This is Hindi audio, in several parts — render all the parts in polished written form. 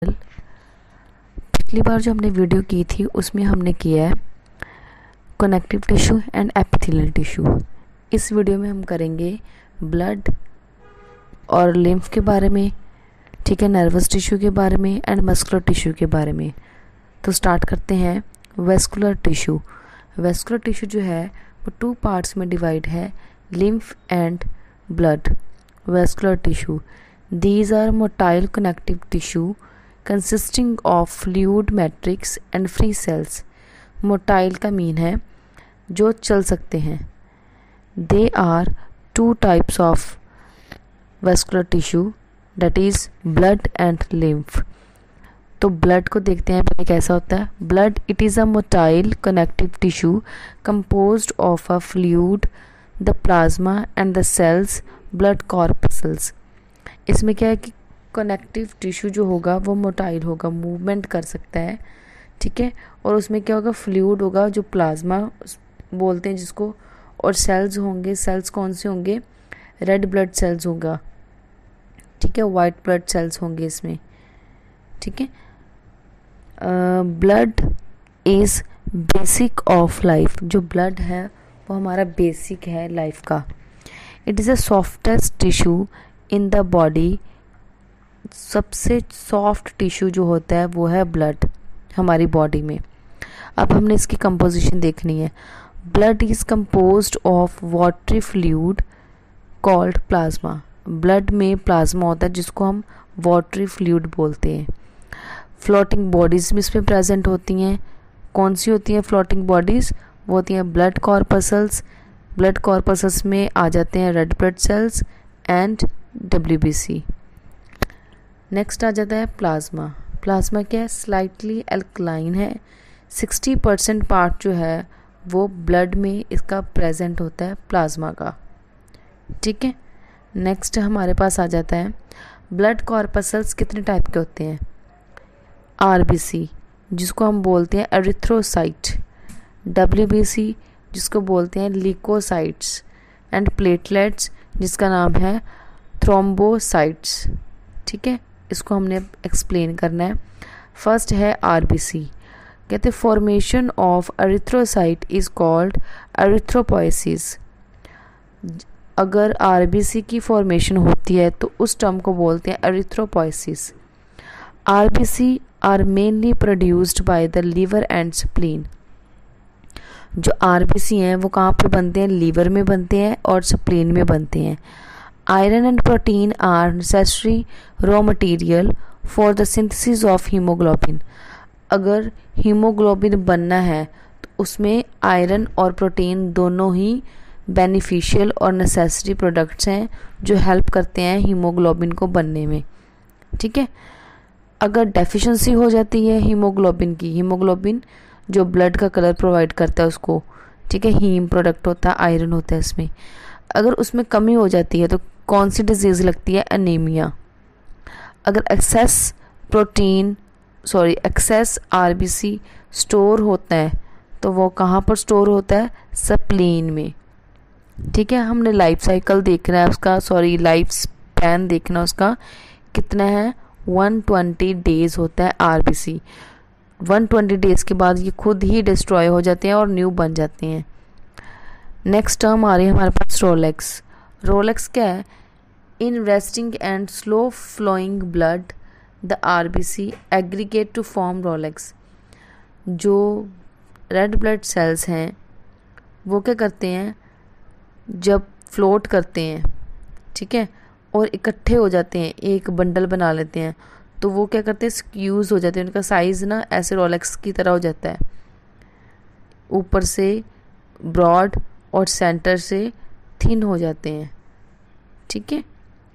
पिछली बार जो हमने वीडियो की थी उसमें हमने किया है connective tissue and epithelial tissue. इस वीडियो में हम करेंगे ब्लड और लिम्फ के बारे में, ठीक है, नर्वस टिश्यू के बारे में एंड मस्कुलर टिश्यू के बारे में। तो स्टार्ट करते हैं। Vascular tissue. वेस्कुलर टिश्यू जो है वो 2 पार्ट्स में डिवाइड है, lymph and blood. Vascular tissue, these are motile connective tissue consisting of fluid matrix and free cells। Motile का मीन है जो चल सकते हैं। They are 2 types of vascular tissue, that is blood and lymph। तो ब्लड को देखते हैं पहले कैसा होता है। Blood, it is a motile connective tissue composed of a fluid, the plasma and the cells, blood corpuscles। इसमें क्या है कि कनेक्टिव टिश्यू जो होगा वो मोटाइल होगा, मूवमेंट कर सकता है, ठीक है। और उसमें क्या होगा, फ्लूइड होगा जो प्लाज्मा बोलते हैं जिसको, और सेल्स होंगे। सेल्स कौन से होंगे? रेड ब्लड सेल्स होगा, ठीक है, वाइट ब्लड सेल्स होंगे इसमें, ठीक है। Blood is basic of life. जो ब्लड है वो हमारा बेसिक है लाइफ का। It is a softest tissue in the body. सबसे सॉफ्ट टिश्यू जो होता है वो है ब्लड हमारी बॉडी में। अब हमने इसकी कंपोजिशन देखनी है। Blood is composed of watery fluid called plasma. Blood में प्लाज्मा होता है जिसको हम वाटरी फ्लूइड बोलते हैं। फ्लोटिंग बॉडीज़ भी इसमें प्रेजेंट होती हैं। कौन सी होती हैं फ्लोटिंग बॉडीज़? वो होती हैं ब्लड कॉर्पसल्स। ब्लड कॉर्पसल्स में आ जाते हैं red blood cells and WBC। Next आ जाता है प्लाज्मा। प्लाज्मा क्या है? स्लाइटली एल्कलाइन है। 60% पार्ट जो है वो ब्लड में इसका प्रेजेंट होता है प्लाज्मा का, ठीक है। नेक्स्ट हमारे पास आ जाता है ब्लड कॉर्पसल्स। कितने टाइप के होते हैं? RBC जिसको हम बोलते हैं एरिथ्रोसाइट, WBC जिसको बोलते हैं ल्यूकोसाइट्स, एंड प्लेटलेट्स जिसका नाम है थ्रोम्बोसाइट्स, ठीक है। इसको हमने एक्सप्लेन करना है। फर्स्ट है RBC। कहते formation of erythrocyte is called erythropoiesis. अगर RBC की फॉर्मेशन होती है तो उस टर्म को बोलते हैं erythropoiesis. RBC are mainly produced by the liver and spleen. जो RBC हैं वो कहाँ पर बनते हैं? लीवर में बनते हैं और स्प्लीन में बनते हैं। Iron and protein are necessary raw material for the synthesis of haemoglobin. अगर हीमोग्लोबिन बनना है तो उसमें आयरन और प्रोटीन दोनों ही बेनिफिशियल और नेसेसरी प्रोडक्ट्स हैं जो हेल्प करते हैं हीमोग्लोबिन को बनने में, ठीक है। अगर डेफिशिएंसी हो जाती है हीमोग्लोबिन की, हीमोग्लोबिन जो ब्लड का कलर प्रोवाइड करता है उसको, ठीक है, हीम प्रोडक्ट होता है, आयरन होता है इसमें। अगर उसमें कमी हो जाती है तो कौन सी डिजीज़ लगती है? एनीमिया। अगर एक्सेस RBC स्टोर होता है तो वो कहाँ पर स्टोर होता है? स्प्लीन में, ठीक है। हमने लाइफ साइकिल देखना है उसका, लाइफ स्पैन देखना उसका कितना है। 120 डेज होता है RBC। 120 डेज के बाद ये खुद ही डिस्ट्रॉय हो जाते हैं और न्यू बन जाते हैं। नेक्स्ट टर्म आ रही है हमारे पास रोलेक्स। रोलेक्स क्या है? In resting and slow flowing blood the RBC aggregate to form rouleaux. जो रेड ब्लड सेल्स हैं वो क्या करते हैं? जब फ्लोट करते हैं, ठीक है, और इकट्ठे हो जाते हैं, एक बंडल बना लेते हैं, तो वो क्या करते हैं? स्क्यूज हो जाते हैं। उनका साइज़ ना ऐसे रोलेक्स की तरह हो जाता है, ऊपर से ब्रॉड और सेंटर से थिन हो जाते हैं, ठीक है।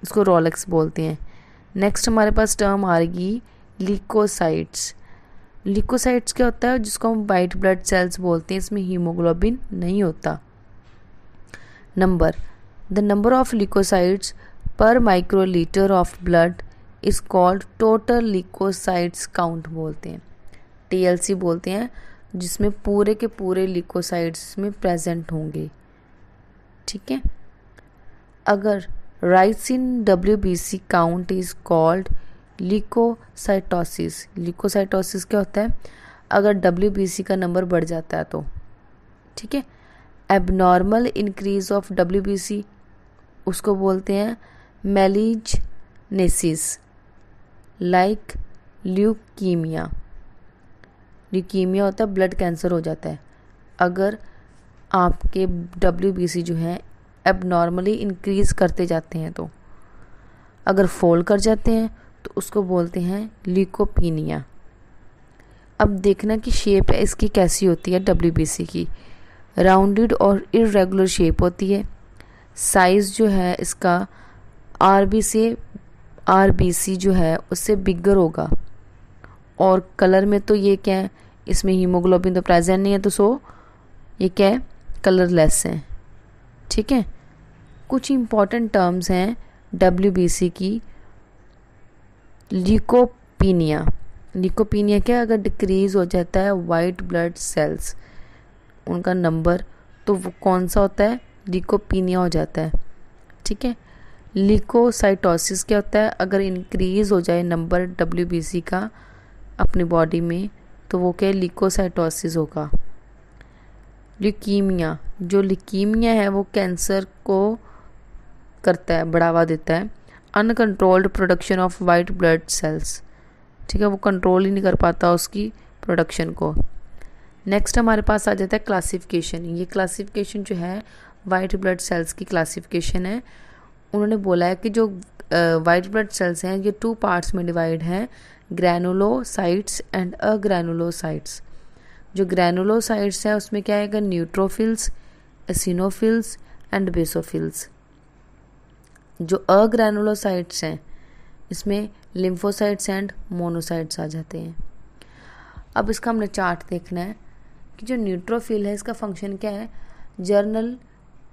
इसको रोलेक्स बोलते हैं। नेक्स्ट हमारे पास टर्म आ रही ल्यूकोसाइट्स। ल्यूकोसाइट्स क्या होता है? जिसको हम वाइट ब्लड सेल्स बोलते हैं। इसमें हीमोग्लोबिन नहीं होता। The number of leucocytes per microlitre of blood is called total leucocytes count बोलते हैं, TLC बोलते हैं, जिसमें पूरे के पूरे ल्यूकोसाइट्स में प्रेजेंट होंगे, ठीक है। अगर rise in WBC count is called leucocytosis, leucocytosis क्या होता है? अगर WBC का नंबर बढ़ जाता है तो, ठीक है। एबनॉर्मल इंक्रीज ऑफ WBC उसको बोलते हैं मैलिग्नेसिस, लाइक ल्यूकीमिया। ल्यूकीमिया होता है ब्लड कैंसर हो जाता है अगर आपके WBC जो है एबनॉर्मली इंक्रीज करते जाते हैं। तो अगर फॉल कर जाते हैं तो उसको बोलते हैं ल्यूकोपीनिया। अब देखना कि शेप है इसकी कैसी होती है WBC की। राउंडेड और इरेगुलर शेप होती है। साइज जो है इसका RBC जो है उससे बिगर होगा। और कलर में तो ये क्या है, इसमें हीमोग्लोबिन तो प्रेजेंट नहीं है, तो सो ये क्या है, कलरलेस है, ठीक है। कुछ इंपॉर्टेंट टर्म्स हैं WBC की। ल्यूकोपीनिया, ल्यूकोपीनिया क्या, अगर डिक्रीज हो जाता है वाइट ब्लड सेल्स उनका नंबर, तो वो कौन सा होता है, ल्यूकोपीनिया हो जाता है, ठीक है। ल्यूकोसाइटोसिस क्या होता है, अगर इंक्रीज हो जाए नंबर WBC का अपनी बॉडी में तो वो क्या, ल्यूकोसाइटोसिस होगा। ल्यूकीमिया, जो ल्यूकीमिया है वो कैंसर को करता है, बढ़ावा देता है। Uncontrolled production of white blood cells, ठीक है, वो कंट्रोल ही नहीं कर पाता उसकी प्रोडक्शन को। नेक्स्ट हमारे पास आ जाता है क्लासिफिकेशन। ये क्लासिफिकेशन जो है वाइट ब्लड सेल्स की क्लासिफिकेशन है। उन्होंने बोला है कि जो वाइट ब्लड सेल्स हैं ये 2 पार्ट्स में डिवाइड हैं, ग्रैनुलोसाइट्स एंड अग्रैनुलोसाइट्स। जो ग्रैनुलोसाइट्स हैं उसमें क्या है, न्यूट्रोफिल्स, एसिनोफिल्स एंड बेसोफिल्स। जो अग्रैनुलोसाइट्स हैं इसमें लिम्फोसाइट्स एंड मोनोसाइट्स आ जाते हैं। अब इसका हमने चार्ट देखना है कि जो न्यूट्रोफिल है इसका फंक्शन क्या है, journal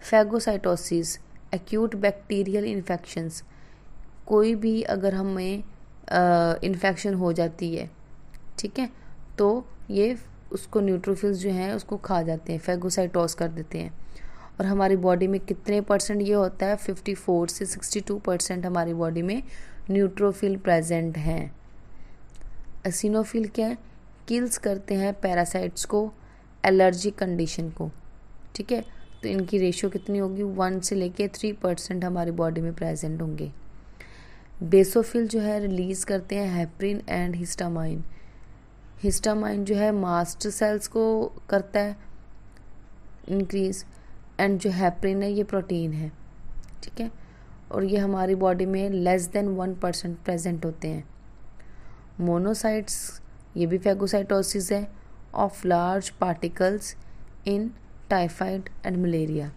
phagocytosis, acute bacterial infections. कोई भी अगर हमें इन्फेक्शन हो जाती है, ठीक है, तो ये उसको न्यूट्रोफिल्स जो हैं उसको खा जाते हैं, फैगोसाइटोस कर देते हैं। और हमारी बॉडी में कितने % ये होता है, 54 से 62% हमारी बॉडी में न्यूट्रोफिल प्रेजेंट हैं। एसिनोफिल क्या है, किल्स करते हैं पैरासाइट्स को, एलर्जी कंडीशन को, ठीक है। तो इनकी रेशियो कितनी होगी, 1 से लेके 3% हमारी बॉडी में प्रेजेंट होंगे। बेसोफिल जो है रिलीज करते हैं हेपरिन एंड हिस्टामाइन। हिस्टामाइन जो है मास्ट सेल्स को करता है इंक्रीज, एंड जो हेपरिन है ये प्रोटीन है, ठीक है। और ये हमारी बॉडी में लेस देन 1% प्रेजेंट होते हैं। मोनोसाइट्स, ये भी फैगोसाइटोसिस है of large particles in typhoid and malaria,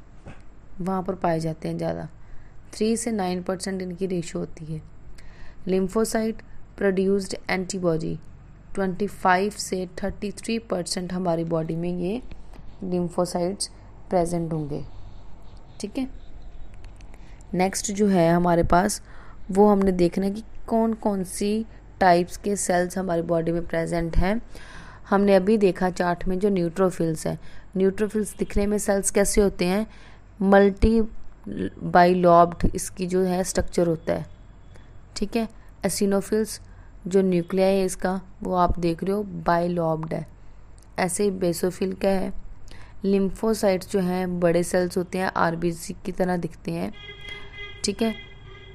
वहाँ पर पाए जाते हैं ज़्यादा। 3 से 9% इनकी रेशो होती है। लिम्फोसाइट प्रोड्यूस्ड एंटीबॉडी, 25 से 33% हमारी बॉडी में ये लिम्फोसाइट्स प्रेजेंट होंगे, ठीक है। नेक्स्ट जो है हमारे पास वो हमने देखना है कि कौन कौन सी टाइप्स के सेल्स हमारी बॉडी में प्रेजेंट हैं। हमने अभी देखा चार्ट में जो न्यूट्रोफिल्स है, न्यूट्रोफिल्स दिखने में सेल्स कैसे होते हैं, मल्टी बाइलॉब्ड इसकी जो है स्ट्रक्चर होता है, ठीक है। एसिनोफिल्स जो न्यूक्लियाई है इसका वो आप देख रहे हो बाइलॉब्ड है। ऐसे ही बेसोफिल क्या है, लिम्फोसाइट्स जो हैं बड़े सेल्स होते हैं, RBC की तरह दिखते हैं, ठीक है।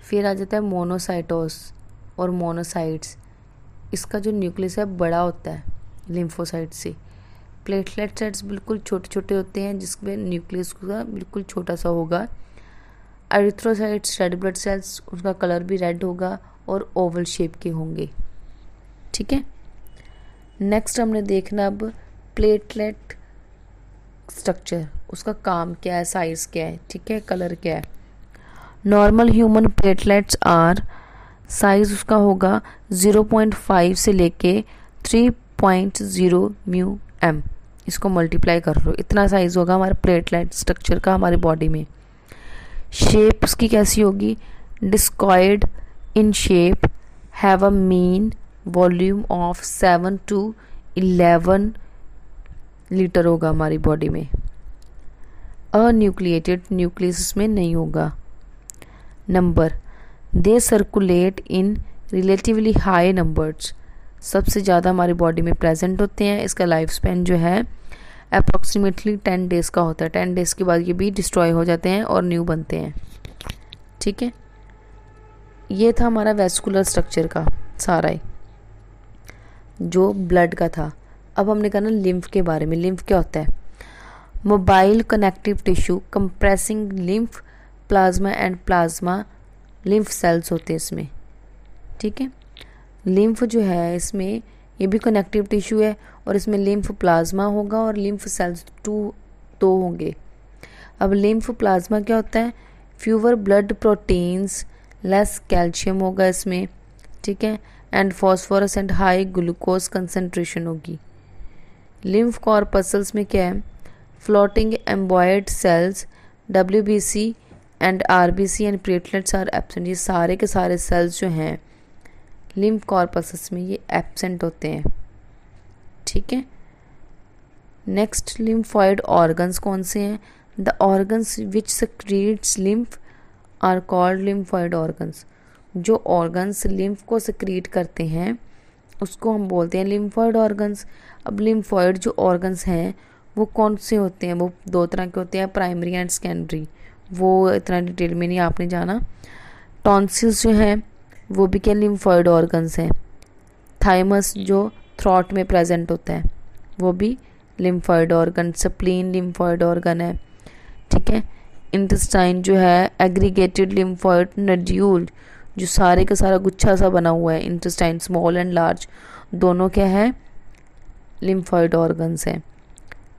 फिर आ जाता है मोनोसाइटोस और मोनोसाइट्स, इसका जो न्यूक्लियस है बड़ा होता है लिम्फोसाइट से। प्लेटलेट सेल्स बिल्कुल छोटे छोटे होते हैं जिसमें न्यूक्लियस का बिल्कुल छोटा सा होगा। एरिथ्रोसाइट्स रेड ब्लड सेल्स, उसका कलर भी रेड होगा और ओवल शेप के होंगे, ठीक है। नेक्स्ट हमने देखना अब प्लेटलेट स्ट्रक्चर, उसका काम क्या है, साइज क्या है, ठीक है, कलर क्या है। Normal human platelets are, size उसका होगा 0.5 से लेके 3.0 μm। इसको मल्टीप्लाई कर लो, इतना साइज होगा हमारे प्लेटलेट स्ट्रक्चर का हमारी बॉडी में। शेप उसकी कैसी होगी, discoid in shape, have a mean volume of 7 to 11 litre होगा हमारी बॉडी में। अन्यूक्लिएटेड, न्यूक्लियस में नहीं होगा। Number, they circulate in relatively high numbers, सबसे ज़्यादा हमारी बॉडी में प्रेजेंट होते हैं। इसका लाइफ स्पैन जो है अप्रॉक्सीमेटली 10 डेज़ का होता है। 10 डेज़ के बाद ये भी डिस्ट्रॉय हो जाते हैं और न्यू बनते हैं। ठीक है, ये था हमारा वेस्कुलर स्ट्रक्चर का सारा ही जो ब्लड का था। अब हमने कहा ना लिम्फ के बारे में। लिम्फ क्या होता है? Mobile connective tissue compressing lymph plasma and plasma lymph cells होते हैं इसमें। ठीक है, लिम्फ जो है इसमें ये भी कनेक्टिव टिश्यू है और इसमें लिम्फ प्लाज्मा होगा और लिम्फ सेल्स दो होंगे। अब लिम्फ प्लाज्मा क्या होता है? Fewer blood proteins, less calcium होगा इसमें। ठीक है, and phosphorus and high glucose concentration होगी। लिम्फ कॉर्पसल्स में क्या है? Floating amoeboid cells, WBC and RBC and platelets are absent. ये सारे के सारे सेल्स जो हैं लिम्फ कॉर्पसल्स में ये एब्सेंट होते हैं। ठीक है, नेक्स्ट लिम्फॉइड ऑर्गन्स कौन से हैं? The organs which secretes lymph are called lymphoid organs. जो ऑर्गन्स लिम्फ को सेक्रीट करते हैं उसको हम बोलते हैं लिम्फॉइड ऑर्गन्स। अब लिम्फॉइड जो ऑर्गन्स हैं वो कौन से होते हैं? वो दो तरह के होते हैं, प्राइमरी एंड सेकेंडरी। वो इतना डिटेल में नहीं आपने जाना। टॉन्सिल्स जो हैं वो भी क्या लिम्फॉइड ऑर्गन्स हैं। थाइमस जो थ्रॉट में प्रेजेंट होता है वो भी lymphoid organ. Spleen lymphoid organ है। ठीक है, इंटेस्टाइन जो है एग्रीगेटेड लिम्फॉइड नड्यूल, जो सारे का सारा गुच्छा सा बना हुआ है। इंटेस्टाइन स्मॉल एंड लार्ज दोनों क्या है? लिम्फॉइड ऑर्गन्स हैं।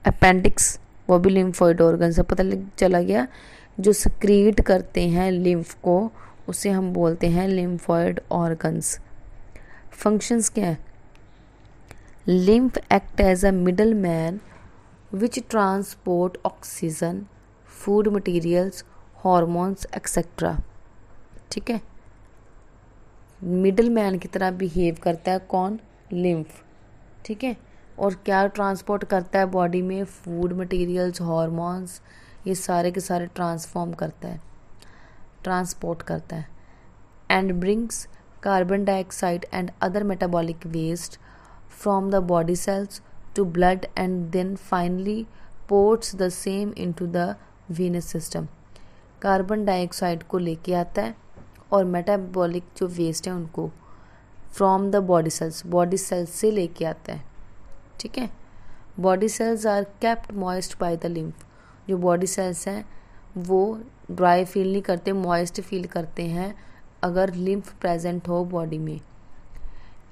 अपेंडिक्स वो भी लिम्फॉइड ऑर्गन्स है। पता चला गया, जो सक्रीट करते हैं लिम्फ को उसे हम बोलते हैं लिम्फॉइड ऑर्गन्स। फंक्शंस क्या है? Lymph act as a middle man which transport oxygen, food materials, hormones etcetera. ठीक है, मिडल मैन की तरह बिहेव करता है कौन? लिम्फ। ठीक है, और क्या ट्रांसपोर्ट करता है बॉडी में? फूड मटेरियल्स, हॉर्मोन्स, ये सारे के सारे ट्रांसपोर्ट करता है। And brings carbon dioxide and other metabolic waste from the body cells to blood and then finally ports the same into the venous system. Carbon dioxide को लेके आता है और मेटाबॉलिक जो वेस्ट है उनको फ्रॉम द बॉडी सेल्स से लेके आता है। ठीक है, body cells are kept moist by the lymph. जो बॉडी सेल्स हैं वो ड्राई फील नहीं करते, मॉइस्ट फील करते हैं अगर लिम्फ प्रेजेंट हो बॉडी में।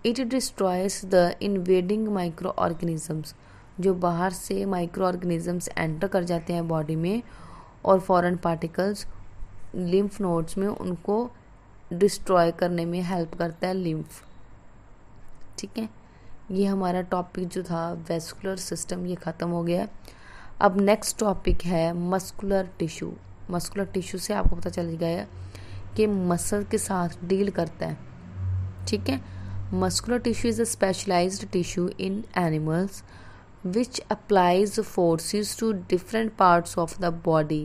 It destroys the invading micro organisms. जो बाहर से माइक्रो ऑर्गेनिजम्स एंटर कर जाते हैं बॉडी में और फॉरेन पार्टिकल्स लिम्फ नोड्स में, उनको डिस्ट्रॉय करने में हेल्प करता है लिम्फ। ठीक है, ये हमारा टॉपिक जो था वेस्कुलर सिस्टम ये ख़त्म हो गया। अब नेक्स्ट टॉपिक है मस्कुलर टिश्यू। मस्कुलर टिश्यू से आपको पता चल गया कि मसल के साथ डील करता है। ठीक है, muscular tissue is a specialised tissue in animals which applies forces to different parts of the body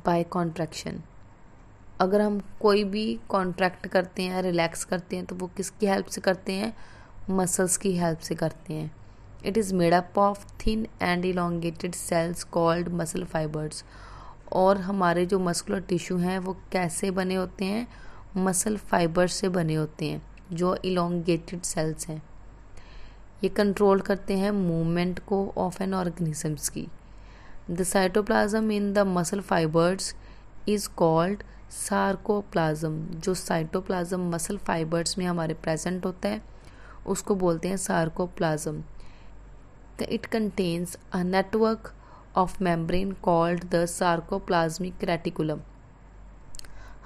by contraction। अगर हम कोई भी कॉन्ट्रैक्ट करते हैं, रिलैक्स करते हैं तो वो किसकी हेल्प से करते हैं? मसल्स की हेल्प से करते हैं। It is made up of thin and elongated cells called muscle fibres. और हमारे जो मस्कुलर टिश्यू हैं वो कैसे बने होते हैं? मसल फाइबर्स से बने होते हैं जो इलोंगेटेड सेल्स हैं। ये कंट्रोल करते हैं मूवमेंट को ऑफ एन ऑर्गेनिजम्स की। The cytoplasm in the muscle fibres is called sarcoplasm. जो साइटोप्लाज्म मसल फाइबर्स में हमारे प्रेजेंट होता है उसको बोलते हैं sarcoplasm. It contains a network of membrane called the sarcoplasmic reticulum.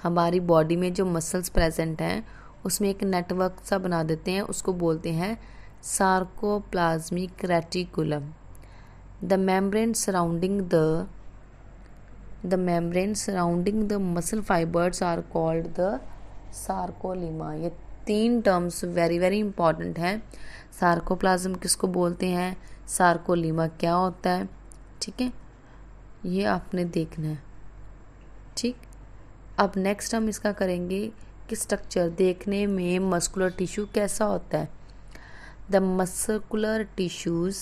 हमारी बॉडी में जो मसल्स प्रेजेंट हैं उसमें एक नेटवर्क सा बना देते हैं, उसको बोलते हैं sarcoplasmic reticulum। The membrane surrounding the muscle fibers are called the sarcolemma। ये 3 टर्म्स वेरी वेरी इंपॉर्टेंट हैं। सार्कोप्लाज्म किसको बोलते हैं? सार्कोलीमा क्या होता है? ठीक है, ये आपने देखना है। ठीक, अब नेक्स्ट हम इसका करेंगे कि स्ट्रक्चर देखने में मस्कुलर टिश्यू कैसा होता है। The muscular tissues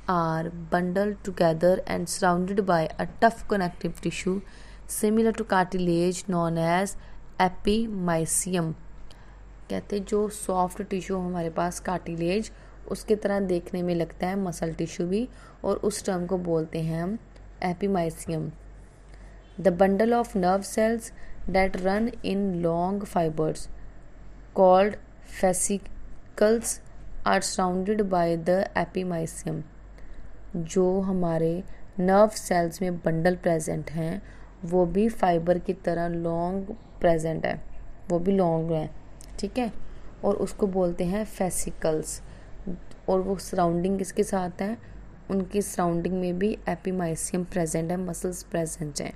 are bundled together and surrounded by a tough connective tissue similar to cartilage known as epimysium. कहते हैं जो सॉफ्ट टिश्यू हमारे पास कार्टिलेज उसके तरह देखने में लगता है मसल टिश्यू भी, और उस टर्म को बोलते हैं हम epimysium. The bundle of nerve cells that run in long fibers called fascicles are surrounded by the epimysium। जो हमारे नर्व सेल्स में बंडल प्रेजेंट हैं वो भी फाइबर की तरह लॉन्ग प्रेजेंट है, वो भी लॉन्ग है, ठीक है, और उसको बोलते हैं फेसिकल्स। और वो सराउंडिंग किसके साथ है, उनकी सराउंडिंग में भी एपीमाइसियम प्रेजेंट है, मसल्स प्रेजेंट हैं।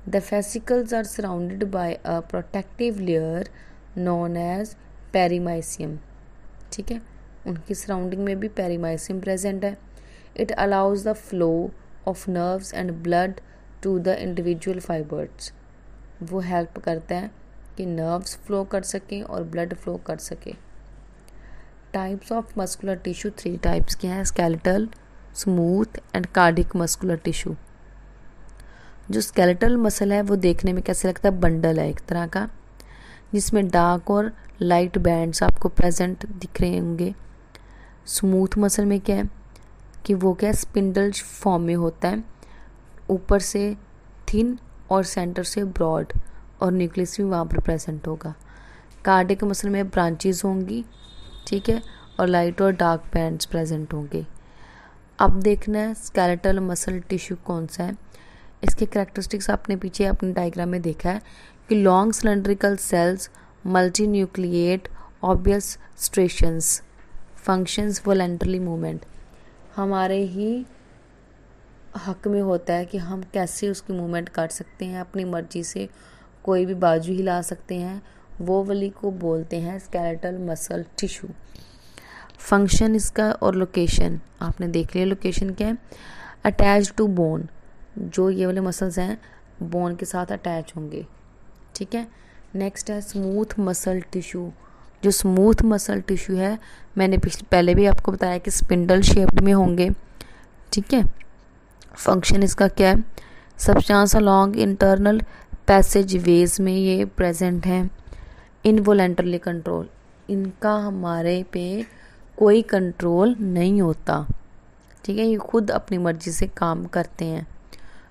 The fascicles are surrounded by a protective layer known as perimysium। ठीक है, उनकी सराउंडिंग में भी पेरीमाइसियम प्रेजेंट है। It allows the flow of nerves and blood to the individual fibers। वो हेल्प करता है कि नर्व्स फ्लो कर सकें और ब्लड फ्लो कर सके। Types of muscular tissue 3 types के हैं, skeletal, smooth and cardiac muscular tissue. जो स्केलेटल मसल है वो देखने में कैसे लगता है, बंडल है एक तरह का, जिसमें डार्क और लाइट बैंड्स आपको प्रेजेंट दिख रहे होंगे। स्मूथ मसल में क्या है कि वो क्या स्पिंडल फॉर्म में होता है, ऊपर से थिन और सेंटर से ब्रॉड, और न्यूक्लियस भी वहाँ पर प्रेजेंट होगा। कार्डिक मसल में ब्रांचेस होंगी, ठीक है, और लाइट और डार्क बैंड्स प्रेजेंट होंगे। अब देखना है स्केलेटल मसल टिश्यू कौन सा है। इसके कैरेक्टरिस्टिक्स आपने पीछे अपने डायग्राम में देखा है कि long cylindrical cells, multinucleate, obvious striations, functions voluntary movement. हमारे ही हक में होता है कि हम कैसे उसकी मूवमेंट कर सकते हैं, अपनी मर्जी से कोई भी बाजू हिला सकते हैं, वो वाली को बोलते हैं स्केलेटल मसल टिश्यू। फंक्शन इसका और लोकेशन आपने देख लिया, लोकेशन क्या है, अटैच टू बोन, जो ये वाले मसल्स हैं बोन के साथ अटैच होंगे, ठीक है। नेक्स्ट है स्मूथ मसल टिश्यू। जो स्मूथ मसल टिश्यू है मैंने पहले भी आपको बताया कि स्पिंडल शेप्ड में होंगे, ठीक है। फंक्शन इसका क्या है, substance along internal passageways में ये प्रेजेंट हैं। इनवॉलेंटरली कंट्रोल, इनका हमारे पे कोई कंट्रोल नहीं होता, ठीक है, ये खुद अपनी मर्जी से काम करते हैं।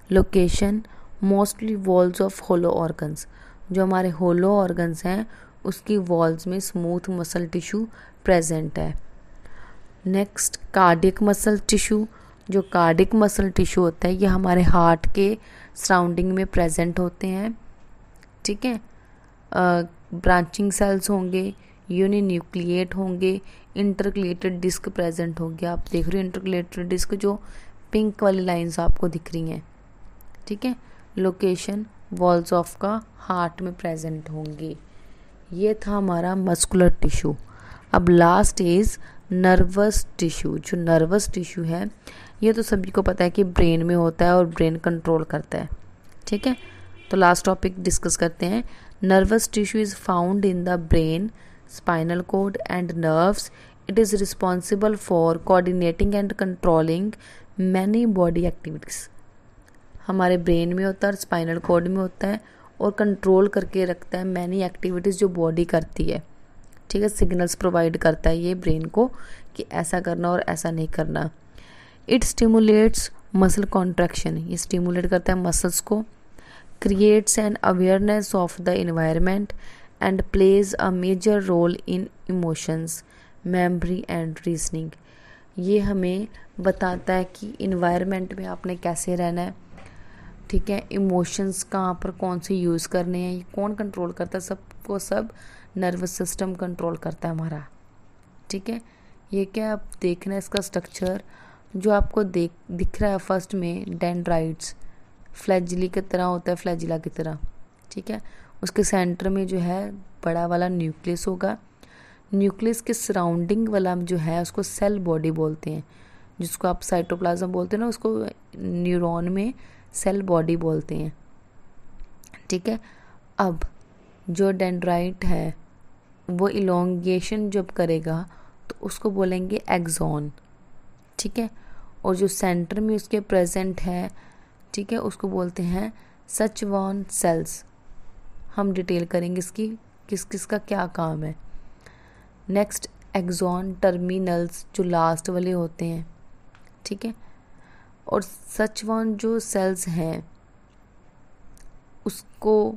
Location mostly walls of hollow organs, जो हमारे होलो ऑर्गन्स हैं उसकी वॉल्स में स्मूथ मसल टिश्यू प्रेजेंट है। Next cardiac muscle tissue. जो कार्डिक मसल टिश्यू होता है ये हमारे हार्ट के सराउंडिंग में प्रेजेंट होते हैं, ठीक है। ब्रांचिंग सेल्स होंगे, यूनिन्यूक्लिएट होंगे, इंटरक्लेटेड डिस्क प्रेजेंट होंगे। आप देख रहे हो इंटरक्लेटेड डिस्क, जो पिंक वाली लाइंस आपको दिख रही हैं, ठीक है। लोकेशन वॉल्स ऑफ का हार्ट में प्रेजेंट होंगी। ये था हमारा मस्कुलर टिश्यू। अब लास्ट इज नर्वस टिश्यू। जो नर्वस टिश्यू है ये तो सभी को पता है कि ब्रेन में होता है और ब्रेन कंट्रोल करता है, ठीक है। तो लास्ट टॉपिक डिस्कस करते हैं। Nervous tissue is found in the brain, spinal cord and nerves. It is responsible for coordinating and controlling many body activities. हमारे ब्रेन में होता है और स्पाइनल कोड में होता है, और कंट्रोल करके रखता है मैनी एक्टिविटीज़ जो बॉडी करती है, ठीक है। सिग्नल्स प्रोवाइड करता है ये ब्रेन को कि ऐसा करना और ऐसा नहीं करना। इट स्टिमुलेट्स मसल कॉन्ट्रैक्शन, ये स्टिमुलेट करता है मसल्स को। Creates an awareness of the environment and plays a major role in emotions, memory and reasoning. ये हमें बताता है कि इन्वायरमेंट में आपने कैसे रहना है, ठीक है। इमोशंस कहाँ पर कौन से यूज़ करने हैं, ये कौन कंट्रोल करता है, सबको सब नर्वस सिस्टम कंट्रोल करता है हमारा, ठीक है। ये क्या आप देखना है इसका स्ट्रक्चर, जो आपको दिख रहा है फर्स्ट में डेंड्राइट्स, फ्लैजिली की तरह होता है, फ्लैजिला की तरह, ठीक है। उसके सेंटर में जो है बड़ा वाला न्यूक्लियस होगा। न्यूक्लियस के सराउंडिंग वाला जो है उसको सेल बॉडी बोलते हैं, जिसको आप साइटोप्लाज्म बोलते हैं ना, उसको न्यूरॉन में सेल बॉडी बोलते हैं, ठीक है। अब जो डेंड्राइट है वो इलोंगेशन जब करेगा तो उसको बोलेंगे एक्सॉन, ठीक है। और जो सेंटर में उसके प्रेजेंट है, ठीक है, उसको बोलते हैं सचवान सेल्स। हम डिटेल करेंगे इसकी किस किस का क्या काम है। नेक्स्ट, एक्सॉन टर्मिनल्स जो लास्ट वाले होते हैं, ठीक है। और सचवान जो सेल्स हैं उसको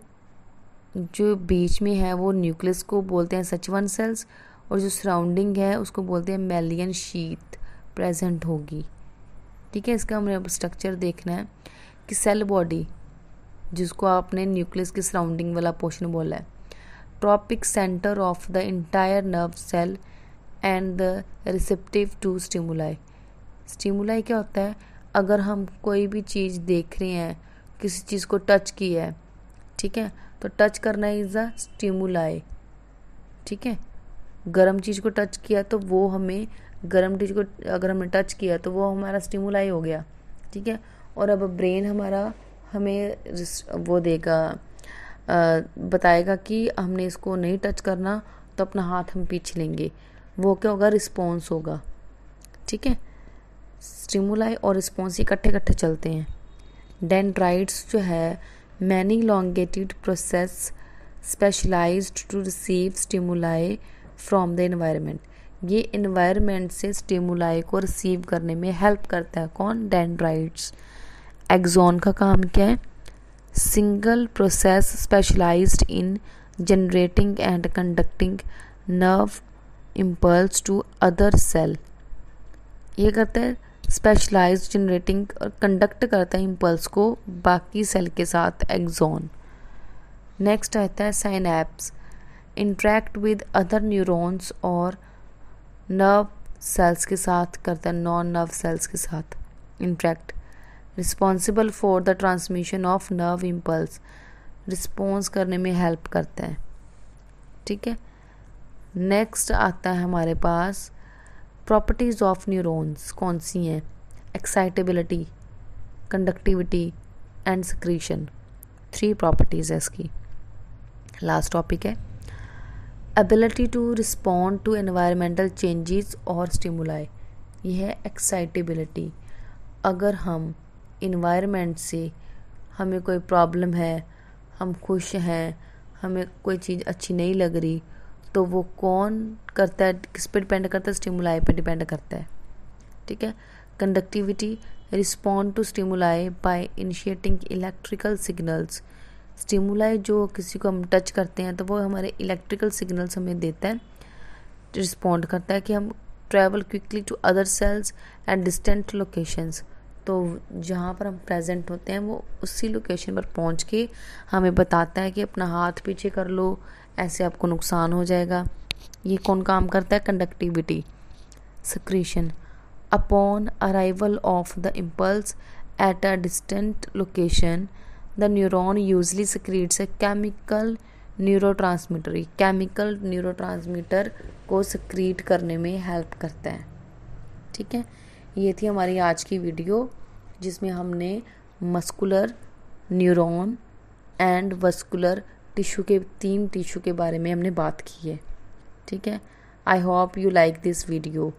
जो बीच में है वो न्यूक्लियस को बोलते हैं सचवान सेल्स, और जो सराउंडिंग है उसको बोलते हैं मेलियन शीथ प्रेजेंट होगी, ठीक है। इसका हमें अब स्ट्रक्चर देखना है कि सेल बॉडी जिसको आपने न्यूक्लियस के सराउंडिंग वाला पोर्शन बोला है, trophic centre of the entire nerve cell and the receptive to stimuli. Stimuli क्या होता है? अगर हम कोई भी चीज़ देख रहे हैं, किसी चीज़ को टच किया है, ठीक है, तो टच करना इज अ स्टिमुलाई, ठीक है। गर्म चीज़ को टच किया तो वो हमें, गर्म चीज़ को अगर हमने टच किया तो वो हमारा स्टिमुलाई हो गया, ठीक है। और अब ब्रेन हमारा हमें वो देगा, बताएगा कि हमने इसको नहीं टच करना, तो अपना हाथ हम पीछे लेंगे, वो क्या होगा? रिस्पॉन्स होगा, ठीक है। स्टिमुलाई और रिस्पॉन्स इकट्ठे इकट्ठे चलते हैं। डेंड्राइट्स जो है many elongated process specialised to receive stimuli from the environment. ये एनवायरनमेंट से स्टिमुलाई को रिसीव करने में हेल्प करता है। कौन? डेंड्राइट्स। एक्सॉन का काम क्या है? Single process specialised in generating and conducting nerve impulse to other cell. ये करता है स्पेशलाइज्ड जनरेटिंग और कंडक्ट करता है इम्पल्स को बाकी सेल के साथ, एक्सॉन। नेक्स्ट आता है synapse, interact with other neurons और नर्व सेल्स के साथ करता है, नॉन नर्व सेल्स के साथ interact. Responsible for the transmission of nerve impulse, response करने में हेल्प करता है, ठीक है। नेक्स्ट आता है हमारे पास प्रॉपर्टीज ऑफ न्यूरॉन्स। कौन सी हैं? Excitability, conductivity and secretion. 3 properties है इसकी। लास्ट टॉपिक है ability to respond to environmental changes और स्टिमुलाई। यह है एक्साइटेबिलिटी। अगर हम इन्वायरमेंट से, हमें कोई प्रॉब्लम है, हम खुश हैं, हमें कोई चीज़ अच्छी नहीं लग रही, तो वो कौन करता है? किस पे डिपेंड करता है? स्टिमुलाई पे डिपेंड करता है, ठीक है। Conductivity, respond to stimuli by initiating electrical signals. Stimuli जो किसी को हम टच करते हैं तो वो हमारे इलेक्ट्रिकल सिग्नल्स हमें देता है, रिस्पॉन्ड करता है कि हम travel quickly to other cells at distant locations. तो जहाँ पर हम प्रेजेंट होते हैं वो उसी लोकेशन पर पहुँच के हमें बताता है कि अपना हाथ पीछे कर लो, ऐसे आपको नुकसान हो जाएगा। ये कौन काम करता है? Conductivity. Secretion, upon arrival of the impulse at a distant location the neuron usually secretes a chemical neurotransmitter. Chemical neurotransmitter को सिक्रीट करने में हेल्प करता है, ठीक है। ये थी हमारी आज की वीडियो जिसमें हमने muscular, neuron and vascular tissue के 3 टिश्यू के बारे में हमने बात की है, ठीक है। I hope you like this video.